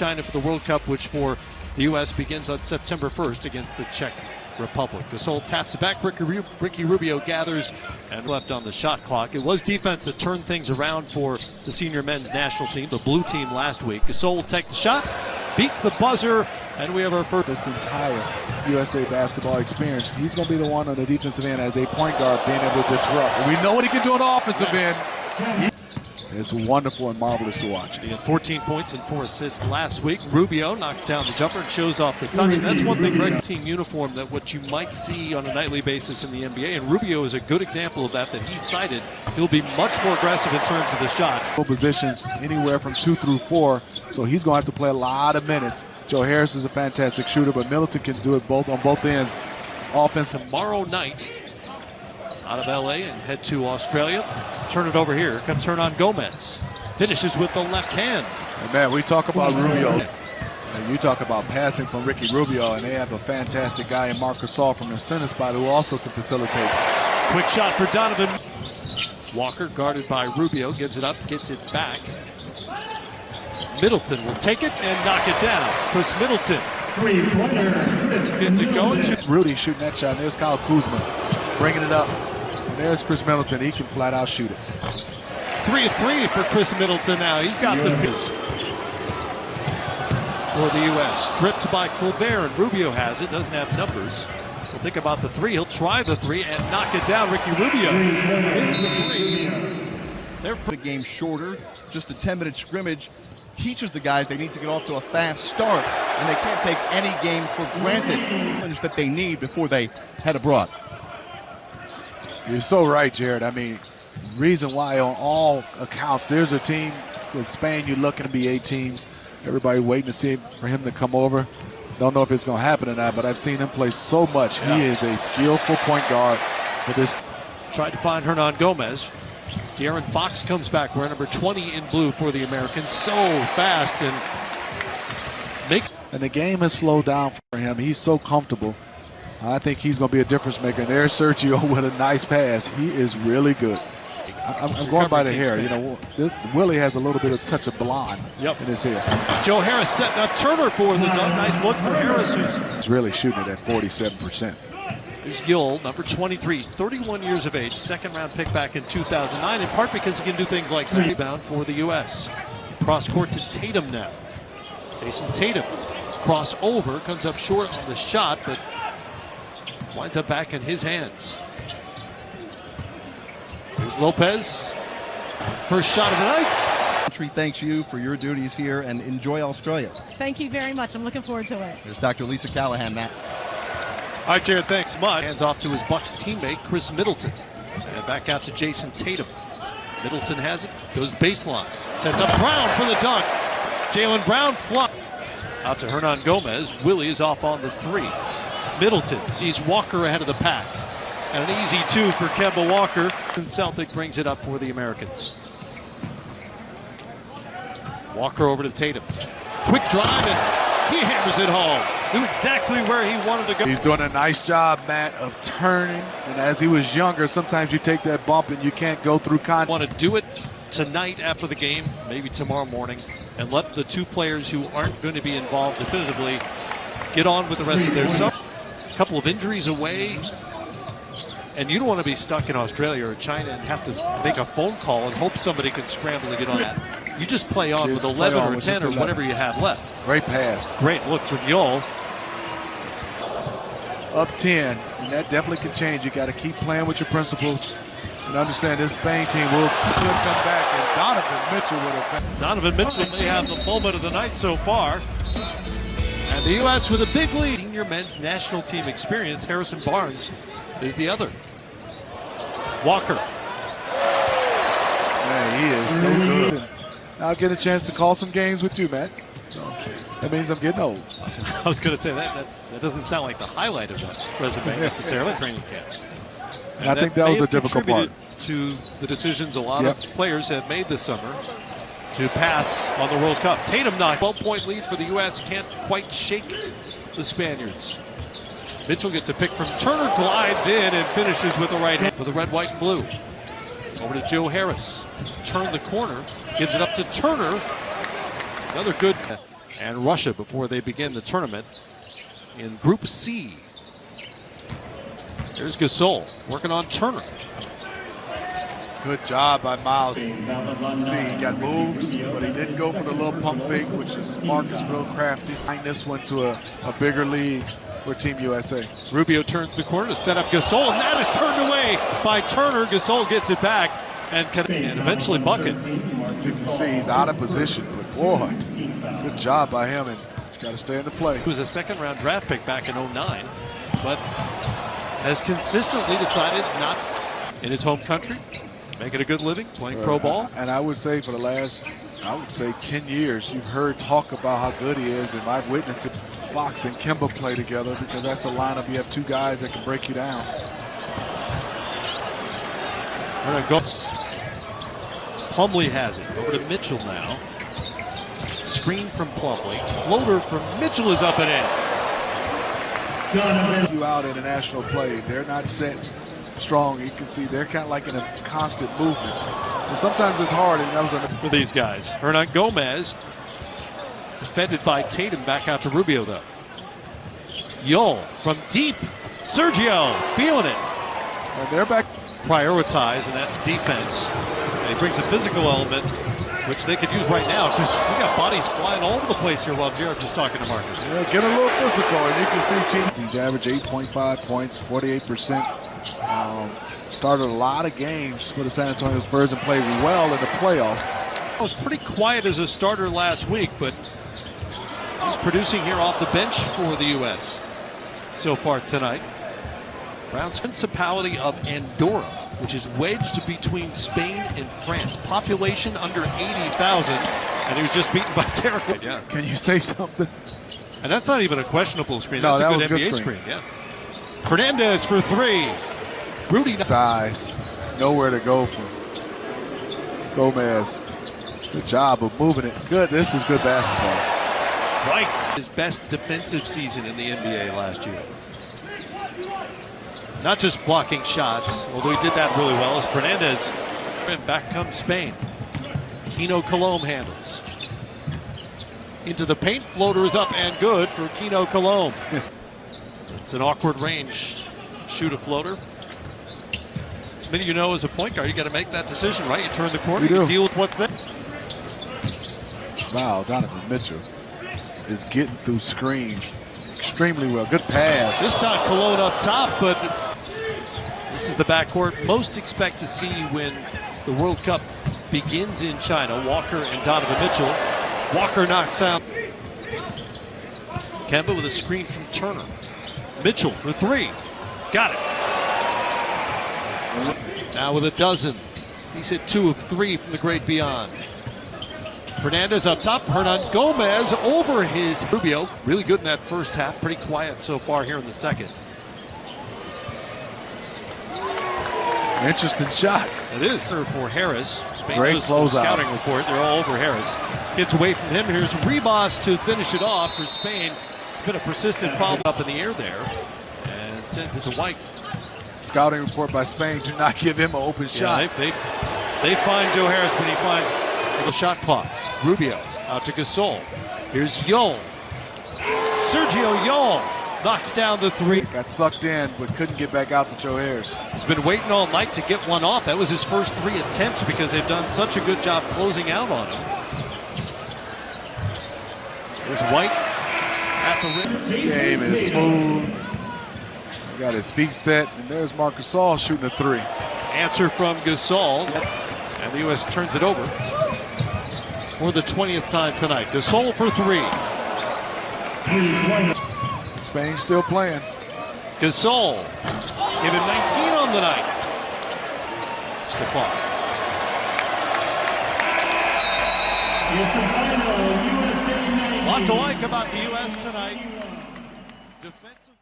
China for the World Cup, which for the U.S. begins on September 1st against the Czech Republic. Gasol taps it back. Ricky Rubio gathers and left on the shot clock. It was defense that turned things around for the senior men's national team, the blue team last week. Gasol will take the shot, beats the buzzer, and we have our first. This entire USA basketball experience, he's going to be the one on the defensive end as a point guard being able to disrupt. And we know what he can do on the offensive end. It's wonderful and marvelous to watch. He had 14 points and 4 assists last week. Rubio knocks down the jumper and shows off the touch. And that's one thing, red team uniform, that what you might see on a nightly basis in the NBA. And Rubio is a good example of that he cited. He'll be much more aggressive in terms of the shot. Positions anywhere from 2 through 4, so he's going to have to play a lot of minutes. Joe Harris is a fantastic shooter, but Middleton can do it on both ends. Offense. Tomorrow night, out of LA and head to Australia. Turn it over here. Comes Hernan Gomez. Finishes with the left hand. And man, we talk about Rubio. And you talk about passing from Ricky Rubio, and they have a fantastic guy in Marc Gasol from the center spot who also can facilitate. Quick shot for Donovan. Walker guarded by Rubio, gives it up, gets it back. Middleton will take it and knock it down. Chris Middleton gets it going. Rudy shooting that shot. And there's Kyle Kuzma bringing it up. And there's Chris Middleton. He can flat out shoot it. 3 of 3 for Chris Middleton now. He's got the fizz for the U.S. Stripped by Colbert, and Rubio has it. Doesn't have numbers. We'll think about the 3. He'll try the 3 and knock it down. Ricky Rubio hits the 3. The game shorter, just a 10-minute scrimmage teaches the guys they need to get off to a fast start, and they can't take any game for granted that they need before they head abroad. You're so right, Jared. I mean, reason why on all accounts there's a team with Spain. You're looking to be 8 teams. Everybody waiting to see for him to come over. Don't know if it's going to happen or not, but I've seen him play so much. Yeah. He is a skillful point guard for this. Tried to find Hernan Gomez. De'Aaron Fox comes back, wearing number 20 in blue for the Americans. So fast and the game has slowed down for him. He's so comfortable. I think he's going to be a difference maker. And there's Sergio with a nice pass. He is really good. I'm going by the hair. You know, Willie has a little bit of touch of blonde in his hair. Joe Harris setting up Turner for the dunk. Nice look for Harris, who's really shooting it at 47%. Here's Gill, number 23. He's 31 years of age, second-round pick back in 2009, in part because he can do things like rebound for the U.S. Cross court to Tatum now. Jason Tatum, cross over, comes up short on the shot, but winds up back in his hands. Here's Lopez. First shot of the night. Country thanks you for your duties here, and enjoy Australia. Thank you very much. I'm looking forward to it. There's Dr. Lisa Callahan, Matt. All right, Jared, thanks much. Hands off to his Bucks teammate, Chris Middleton. And back out to Jason Tatum. Middleton has it, goes baseline. Sets up Brown for the dunk. Jaylen Brown flop. Out to Hernan Gomez. Willie is off on the 3. Middleton sees Walker ahead of the pack. And an easy 2 for Kemba Walker. And Celtic brings it up for the Americans. Walker over to Tatum. Quick drive, and he hammers it home. Knew exactly where he wanted to go. He's doing a nice job, Matt, of turning. And as he was younger, sometimes you take that bump and you can't go through contact. Want to do it tonight after the game, maybe tomorrow morning, and let the 2 players who aren't going to be involved definitively get on with the rest of their summer. A couple of injuries away, and you don't want to be stuck in Australia or China and have to make a phone call and hope somebody can scramble to get on that. You just play on with 11 or 10 or whatever you have left. Great pass. Great look from Yol. Up 10, and that definitely can change. You got to keep playing with your principles and understand this Spain team will come back, and Donovan Mitchell would have. Donovan Mitchell may have the moment of the night so far. And the U.S. with a big lead. Senior men's national team experience. Harrison Barnes is the other. Walker. Man, he is so good. I'll get a chance to call some games with you, Matt. So that means I'm getting old. I was going to say that doesn't sound like the highlight of that resume necessarily. Training camp. And I think that was a difficult part. To the decisions a lot of players have made this summer to pass on the World Cup. Tatum knocked 12-point lead for the U.S. Can't quite shake the Spaniards. Mitchell gets a pick from Turner, glides in and finishes with the right hand for the red, white, and blue. Over to Joe Harris. Turn the corner, gives it up to Turner. Another good and Russia before they begin the tournament in Group C. There's Gasol working on Turner. Good job by Miles. See, he got moved, but he didn't go for the little pump fake, which is smart, is real crafty. This one to a bigger lead for Team USA. Rubio turns the corner to set up Gasol, and that is turned away by Turner. Gasol gets it back and eventually bucket. You can see he's out of position, but boy, good job by him, and he's got to stay in the play. He was a second-round draft pick back in '09, but has consistently decided not in his home country, making a good living, playing pro ball. And I would say for the last, 10 years, you've heard talk about how good he is, and I've witnessed it. Fox and Kemba play together because that's a lineup. You have two guys that can break you down. Plumlee has it. Over to Mitchell now. Screen from Plumlee. Floater from Mitchell is up and in. You out international play. They're not set strong. You can see they're kind of like in a constant movement. And sometimes it's hard. And that was for these guys. Hernan Gomez defended by Tatum. Back out to Rubio though. Yol from deep. Sergio feeling it. And they're back. Prioritize, and that's defense. And he brings a physical element, which they could use right now because we got bodies flying all over the place here while Jared was talking to Marcus. Yeah, get a little physical, and you can see he's averaged 8.5 points, 48%. Started a lot of games for the San Antonio Spurs and played well in the playoffs. Was pretty quiet as a starter last week, but he's producing here off the bench for the U.S. so far tonight. Brown's Principality of Andorra, which is wedged between Spain and France. Population under 80,000, and he was just beaten by Derek. Yeah. Can you say something? And that's not even a questionable screen. No, that's that a good NBA screen. Yeah. Fernandez for three. Rudy. Size. Nowhere to go for Gomez. Good job of moving it. Good. This is good basketball. Right. His best defensive season in the NBA last year. Not just blocking shots, although he did that really well, as Fernandez. And back comes Spain. Kino Colom handles. Into the paint, floater is up and good for Kino Colom. It's an awkward range. Shoot a floater. As many of you know, as a point guard, you got to make that decision, right? You turn the corner, you deal with what's there. Wow, Donovan Mitchell is getting through screens extremely well. Good pass. This time Cologne up top, but this is the backcourt most expect to see when the World Cup begins in China. Walker and Donovan Mitchell. Walker knocks out Kemba with a screen from Turner. Mitchell for three. Got it. Now with a dozen. He's hit 2 of 3 from the great beyond. Fernandez up top. Hernan Gomez over his Rubio. Really good in that first half. Pretty quiet so far here in the second. Interesting shot. It is for Harris. Spain Great closeout. Scouting report. They're all over Harris. Gets away from him. Here's Ribas to finish it off for Spain. It's been a persistent problem up in the air there. And sends it to White. Scouting report by Spain. Do not give him an open shot. They find Joe Harris when he finds the shot clock. Rubio out to Gasol. Here's Yol. Sergio Yol knocks down the three. Got sucked in, but couldn't get back out to Joe Harris. He's been waiting all night to get one off. That was his first 3 attempts because they've done such a good job closing out on him. There's White at the rim. Game is smooth. He got his feet set, and there's Marc Gasol shooting a 3. Answer from Gasol, and the U.S. turns it over for the 20th time tonight. Gasol for 3. Spain still playing. Gasol giving 19 on the night. The clock. A lot to like about the U.S. tonight. Defensive.